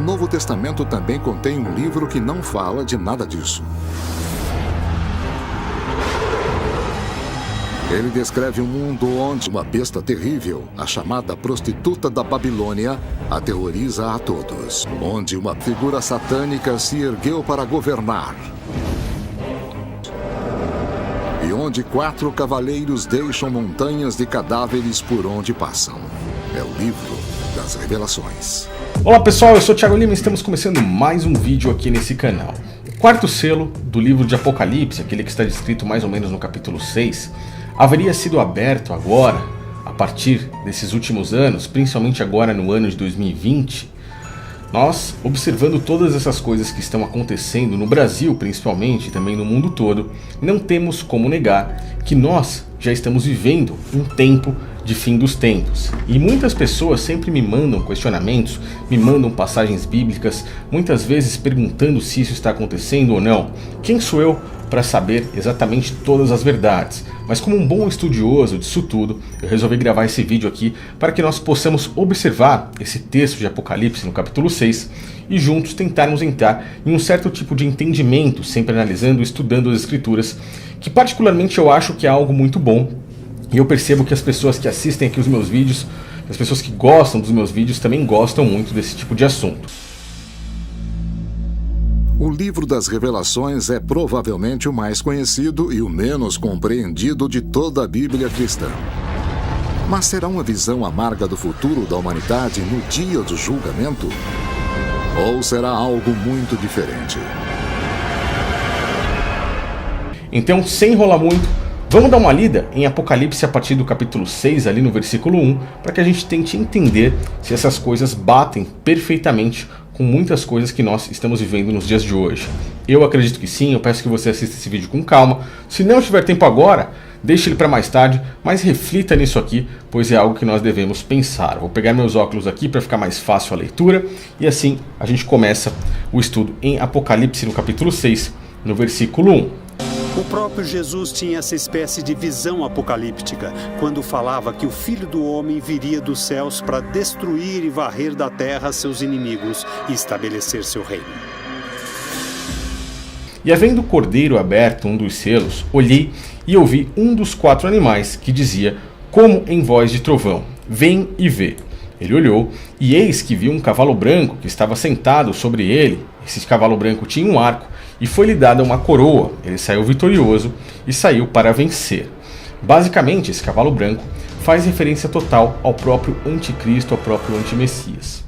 Novo Testamento também contém um livro que não fala de nada disso. Ele descreve um mundo onde uma besta terrível, a chamada prostituta da Babilônia, aterroriza a todos. Onde uma figura satânica se ergueu para governar. E onde 4 cavaleiros deixam montanhas de cadáveres por onde passam. É o livro das Revelações. Olá pessoal, eu sou o Thiago Lima e estamos começando mais um vídeo aqui nesse canal. O 4º selo do livro de Apocalipse, aquele que está descrito mais ou menos no capítulo 6, haveria sido aberto agora, a partir desses últimos anos, principalmente agora no ano de 2020, nós, observando todas essas coisas que estão acontecendo no Brasil, principalmente, e também no mundo todo, não temos como negar que nós já estamos vivendo um tempo de fim dos tempos. E muitas pessoas sempre me mandam questionamentos, me mandam passagens bíblicas, muitas vezes perguntando se isso está acontecendo ou não. Quem sou eu para saber exatamente todas as verdades? Mas como um bom estudioso disso tudo, eu resolvi gravar esse vídeo aqui para que nós possamos observar esse texto de Apocalipse no capítulo 6 e juntos tentarmos entrar em um certo tipo de entendimento, sempre analisando e estudando as escrituras, que particularmente eu acho que é algo muito bom. E eu percebo que as pessoas que assistem aqui os meus vídeos, as pessoas que gostam dos meus vídeos também gostam muito desse tipo de assunto. O livro das Revelações é provavelmente o mais conhecido e o menos compreendido de toda a Bíblia cristã. Mas será uma visão amarga do futuro da humanidade no dia do julgamento? Ou será algo muito diferente? Então, sem enrolar muito, vamos dar uma lida em Apocalipse a partir do capítulo 6, ali no versículo 1, para que a gente tente entender se essas coisas batem perfeitamente com muitas coisas que nós estamos vivendo nos dias de hoje. Eu acredito que sim, eu peço que você assista esse vídeo com calma. Se não tiver tempo agora, deixe ele para mais tarde, mas reflita nisso aqui, pois é algo que nós devemos pensar. Vou pegar meus óculos aqui para ficar mais fácil a leitura, e assim a gente começa o estudo em Apocalipse no capítulo 6, no versículo 1. O próprio Jesus tinha essa espécie de visão apocalíptica, quando falava que o Filho do Homem viria dos céus para destruir e varrer da terra seus inimigos e estabelecer seu reino. E havendo o cordeiro aberto um dos selos, olhei e ouvi um dos 4 animais que dizia, como em voz de trovão, vem e vê. Ele olhou, e eis que viu um cavalo branco que estava sentado sobre ele. Esse cavalo branco tinha um arco, e foi-lhe dada uma coroa. Ele saiu vitorioso e saiu para vencer. Basicamente, esse cavalo branco faz referência total ao próprio anticristo, ao próprio antimessias.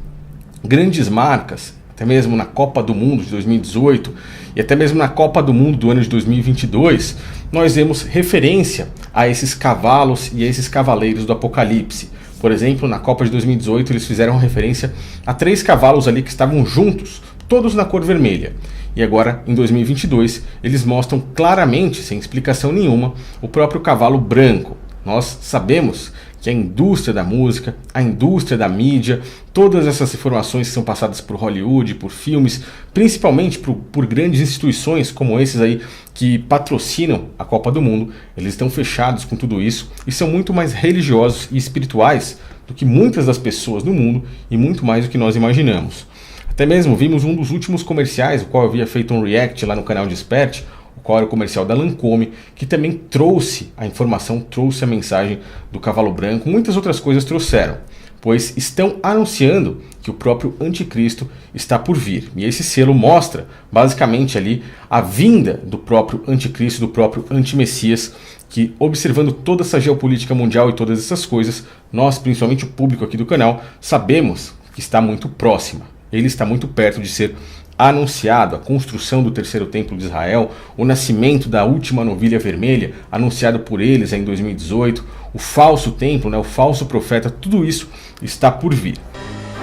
Grandes marcas, até mesmo na Copa do Mundo de 2018 e até mesmo na Copa do Mundo do ano de 2022, nós vemos referência a esses cavalos e a esses cavaleiros do Apocalipse. Por exemplo, na Copa de 2018 eles fizeram referência a 3 cavalos ali que estavam juntos, todos na cor vermelha. E agora, em 2022, eles mostram claramente, sem explicação nenhuma, o próprio cavalo branco. Nós sabemos que a indústria da música, a indústria da mídia, todas essas informações que são passadas por Hollywood, por filmes, principalmente por grandes instituições como esses aí que patrocinam a Copa do Mundo, eles estão fechados com tudo isso e são muito mais religiosos e espirituais do que muitas das pessoas no mundo e muito mais do que nós imaginamos. Até mesmo vimos um dos últimos comerciais, o qual eu havia feito um react lá no canal Desperte, o qual era o comercial da Lancôme, que também trouxe a informação, trouxe a mensagem do cavalo branco. Muitas outras coisas trouxeram, pois estão anunciando que o próprio anticristo está por vir. E esse selo mostra, basicamente ali, a vinda do próprio anticristo, do próprio antimessias, que observando toda essa geopolítica mundial e todas essas coisas, nós, principalmente o público aqui do canal, sabemos que está muito próxima. Ele está muito perto de ser anunciado, a construção do 3º templo de Israel, o nascimento da última novilha vermelha, anunciado por eles em 2018, o falso templo, o falso profeta, tudo isso está por vir.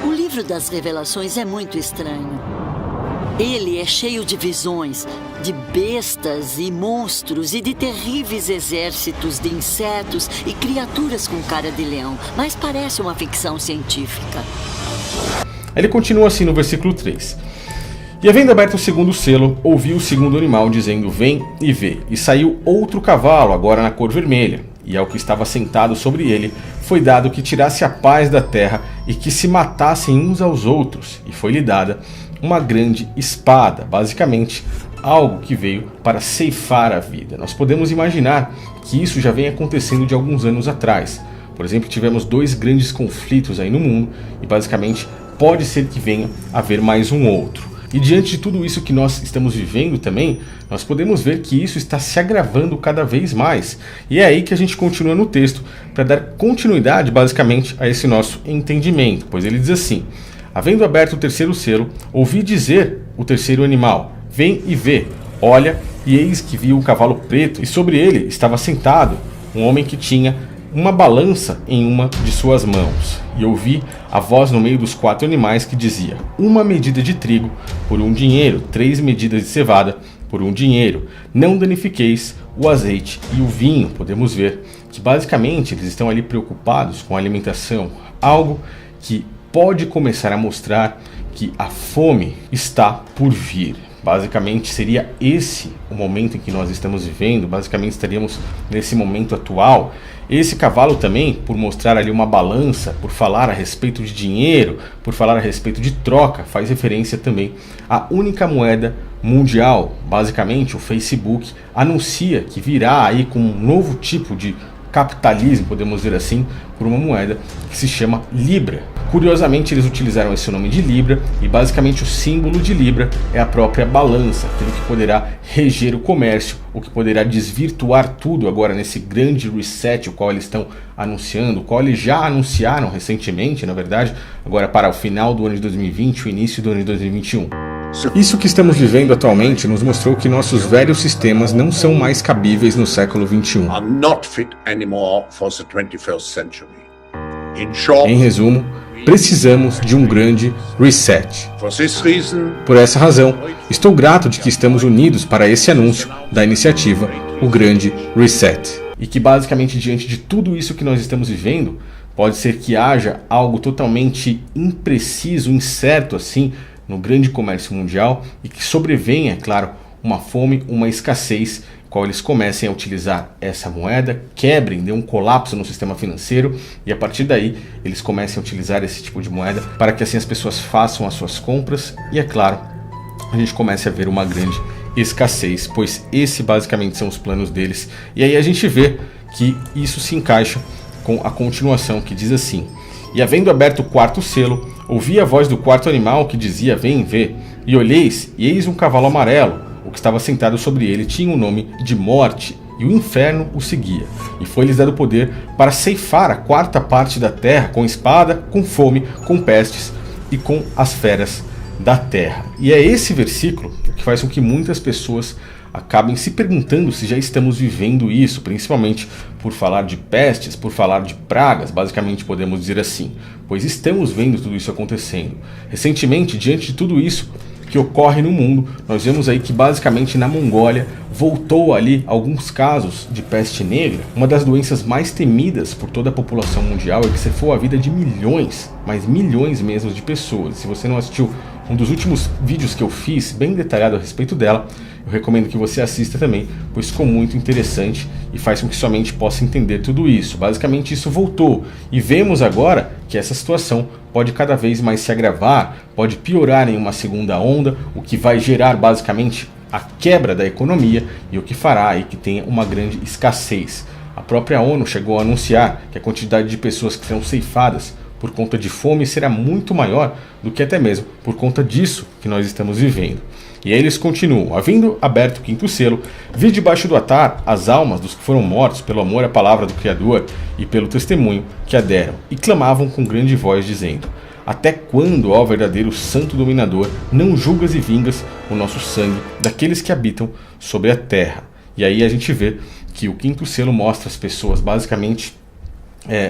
O livro das Revelações é muito estranho. Ele é cheio de visões, de bestas e monstros e de terríveis exércitos de insetos e criaturas com cara de leão, mas parece uma ficção científica. Ele continua assim no versículo 3. E havendo aberto o 2º selo, ouvi o 2º animal dizendo, vem e vê. E saiu outro cavalo, agora na cor vermelha. e ao que estava sentado sobre ele foi dado que tirasse a paz da terra e que se matassem uns aos outros, e foi-lhe dada uma grande espada, basicamente algo que veio para ceifar a vida. Nós podemos imaginar que isso já vem acontecendo de alguns anos atrás. Por exemplo, tivemos 2 grandes conflitos aí no mundo e basicamente pode ser que venha a haver mais um outro. E diante de tudo isso que nós estamos vivendo também, nós podemos ver que isso está se agravando cada vez mais. E é aí que a gente continua no texto para dar continuidade basicamente a esse nosso entendimento, pois ele diz assim: havendo aberto o terceiro selo, ouvi dizer o terceiro animal: vem e vê. Olha, e eis que vi um cavalo preto, e sobre ele estava sentado um homem que tinha uma balança em uma de suas mãos. E ouvi a voz no meio dos 4 animais que dizia: 1 medida de trigo por 1 dinheiro, 3 medidas de cevada por 1 dinheiro. Não danifiqueis o azeite e o vinho. Podemos ver que basicamente eles estão ali preocupados com a alimentação, algo que pode começar a mostrar que a fome está por vir. Basicamente seria esse o momento em que nós estamos vivendo, basicamente estaríamos nesse momento atual. Esse cavalo também, por mostrar ali uma balança, por falar a respeito de dinheiro, por falar a respeito de troca, faz referência também à única moeda mundial. Basicamente o Facebook anuncia que virá aí com um novo tipo de capitalismo, podemos dizer assim, por uma moeda que se chama Libra. Curiosamente, eles utilizaram esse nome de Libra e basicamente o símbolo de Libra é a própria balança, aquilo que poderá reger o comércio, o que poderá desvirtuar tudo agora nesse grande reset, o qual eles estão anunciando, o qual eles já anunciaram recentemente, na verdade, agora para o final do ano de 2020 e o início do ano de 2021. Isso que estamos vivendo atualmente nos mostrou que nossos velhos sistemas não são mais cabíveis no século XXI. Em resumo, precisamos de um grande reset. Por essa razão, estou grato de que estamos unidos para esse anúncio da iniciativa, o Grande Reset. E que basicamente diante de tudo isso que nós estamos vivendo, pode ser que haja algo totalmente impreciso, incerto assim, no grande comércio mundial e que sobrevenha, é claro, uma fome, uma escassez, qual eles comecem a utilizar essa moeda, quebrem, dê um colapso no sistema financeiro e a partir daí eles comecem a utilizar esse tipo de moeda para que assim as pessoas façam as suas compras e, é claro, a gente comece a ver uma grande escassez, pois esse basicamente são os planos deles. E aí a gente vê que isso se encaixa com a continuação que diz assim: e havendo aberto o 4º selo, ouvi a voz do 4º animal que dizia: vem, vê. E olheis, e eis um cavalo amarelo. O que estava sentado sobre ele tinha o nome de Morte, e o inferno o seguia. E foi-lhes dado poder para ceifar a 4ª parte da terra, com espada, com fome, com pestes e com as feras da terra. E é esse versículo que faz com que muitas pessoas acabem se perguntando se já estamos vivendo isso, principalmente por falar de pestes, por falar de pragas, basicamente podemos dizer assim, pois estamos vendo tudo isso acontecendo. Recentemente, diante de tudo isso que ocorre no mundo, nós vemos aí que basicamente na Mongólia voltou ali alguns casos de peste negra, uma das doenças mais temidas por toda a população mundial e que cefou a vida de milhões, mas milhões mesmo de pessoas. Se você não assistiu um dos últimos vídeos que eu fiz, bem detalhado a respeito dela, eu recomendo que você assista também, pois ficou muito interessante e faz com que sua mente possa entender tudo isso. Basicamente isso voltou e vemos agora que essa situação pode cada vez mais se agravar, pode piorar em uma segunda onda, o que vai gerar basicamente a quebra da economia e o que fará aí que tenha uma grande escassez. A própria ONU chegou a anunciar que a quantidade de pessoas que serão ceifadas por conta de fome será muito maior do que até mesmo por conta disso que nós estamos vivendo. E aí eles continuam: havendo aberto o 5º selo, vi debaixo do altar as almas dos que foram mortos pelo amor à palavra do Criador e pelo testemunho que a deram, e clamavam com grande voz, dizendo: até quando, ó verdadeiro santo dominador, não julgas e vingas o nosso sangue daqueles que habitam sobre a terra? E aí a gente vê que o 5º selo mostra as pessoas basicamente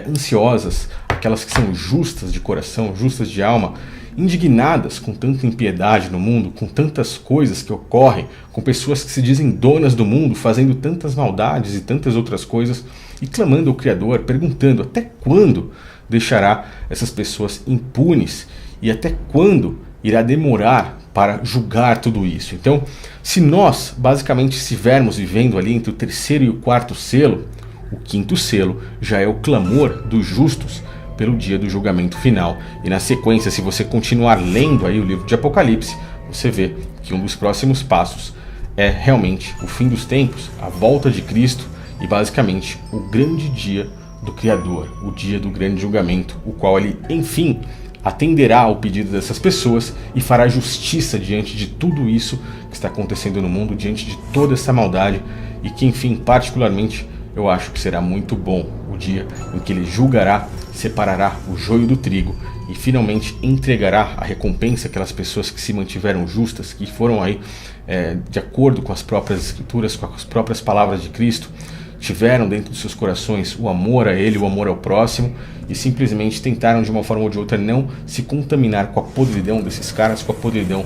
ansiosas, aquelas que são justas de coração, justas de alma, indignadas com tanta impiedade no mundo, com tantas coisas que ocorrem, com pessoas que se dizem donas do mundo, fazendo tantas maldades e tantas outras coisas, e clamando ao Criador, perguntando até quando deixará essas pessoas impunes e até quando irá demorar para julgar tudo isso. Então, se nós basicamente estivermos vivendo ali entre o 3º e o 4º selo, o quinto selo já é o clamor dos justos pelo dia do julgamento final. E na sequência, se você continuar lendo aí o livro de Apocalipse, você vê que um dos próximos passos é realmente o fim dos tempos, a volta de Cristo e basicamente o grande dia do Criador, o dia do grande julgamento, o qual ele, enfim, atenderá ao pedido dessas pessoas e fará justiça diante de tudo isso que está acontecendo no mundo, diante de toda essa maldade, e que, enfim, particularmente, eu acho que será muito bom o dia em que ele julgará, separará o joio do trigo e finalmente entregará a recompensa àquelas pessoas que se mantiveram justas, que foram aí de acordo com as próprias escrituras, com as próprias palavras de Cristo, tiveram dentro dos seus corações o amor a Ele, o amor ao próximo, e simplesmente tentaram de uma forma ou de outra não se contaminar com a podridão desses caras, com a podridão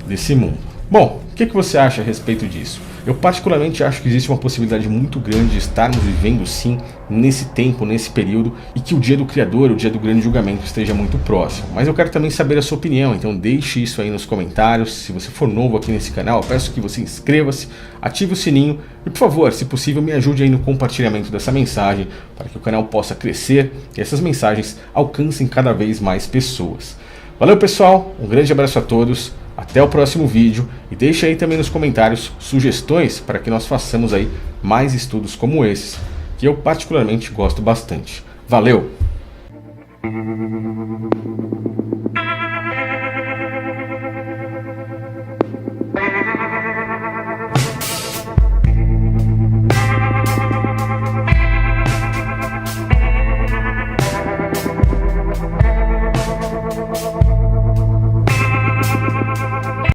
desse mundo. Bom, o que você acha a respeito disso? Eu particularmente acho que existe uma possibilidade muito grande de estarmos vivendo sim nesse tempo, nesse período, e que o dia do Criador, o dia do grande julgamento esteja muito próximo. Mas eu quero também saber a sua opinião, então deixe isso aí nos comentários. Se você for novo aqui nesse canal, eu peço que você inscreva-se, ative o sininho e, por favor, se possível, me ajude aí no compartilhamento dessa mensagem para que o canal possa crescer e essas mensagens alcancem cada vez mais pessoas. Valeu, pessoal, um grande abraço a todos. Até o próximo vídeo e deixe aí também nos comentários sugestões para que nós façamos aí mais estudos como esses, que eu particularmente gosto bastante. Valeu!